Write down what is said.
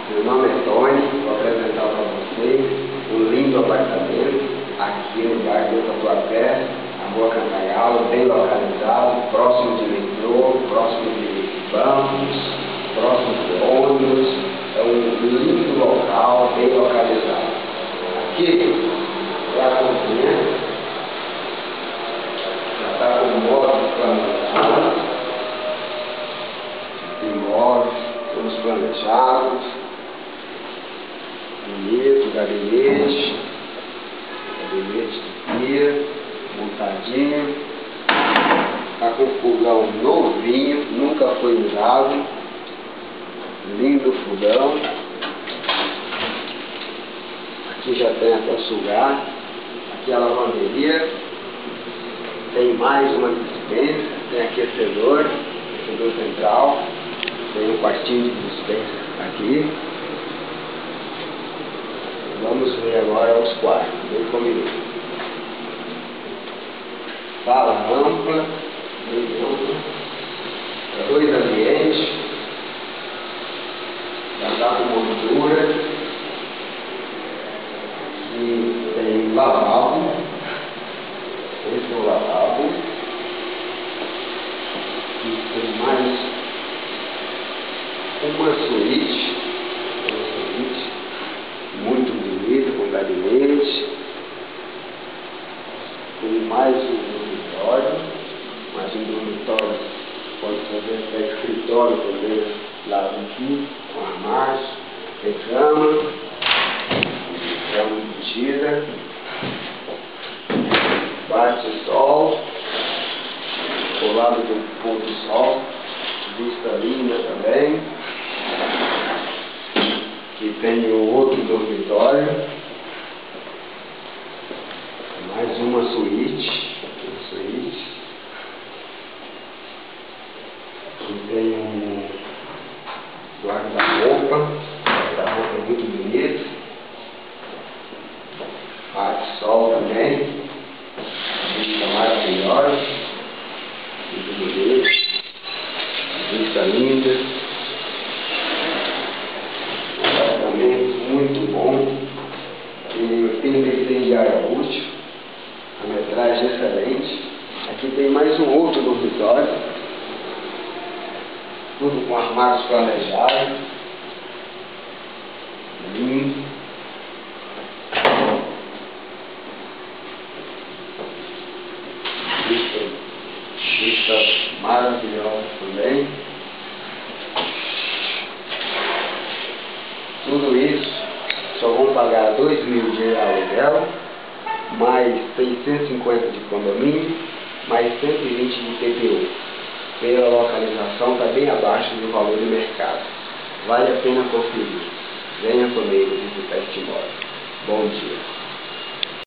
Meu nome é Tony, vou apresentar para vocês um lindo apartamento aqui no bairro do Tatuapé, na Rua Cantagalo, bem localizado, próximo de metrô, próximo de bancos, próximo de ônibus. É um lindo local, bem localizado. Aqui é a cozinha, já está com móveis planejados, imóveis todos planejados, bonito, gabinete de pia, montadinho, está com fogão novinho, nunca foi usado, lindo fogão. Aqui já tem até sugar, aqui a lavanderia, tem mais uma dispensa, tem aquecedor central, tem um quartinho de dispensa aqui. Vamos ver agora os quartos, bem comigo. Sala ampla, bem ampla, dois ambientes, já dá com moldura, e tem lavabo, esse é o lavabo, e tem mais uma suíte muito bonita, com gabinete, tem mais um dormitório, pode fazer até escritório também, lado aqui, com armário, tem cama embutida, bate-sol, ao lado do pôr do sol, vista linda também. Aqui tem o outro dormitório, mais uma suíte, aqui tem um guarda-roupa muito bonito, bate-sol também, vista maravilhosa, muito bonito, vista linda. Muito bom, tem 86 de área útil, a metragem excelente. Aqui tem mais um outro dormitório, tudo com armários planejados, lindo. Vista maravilhosa também. Tudo isso só vão pagar 2.000 de aluguel, mais 650 de condomínio, mais 120 de IPTU. Pela localização está bem abaixo do valor de mercado. Vale a pena conferir. Venha comigo visitar este imóvel. Bom dia.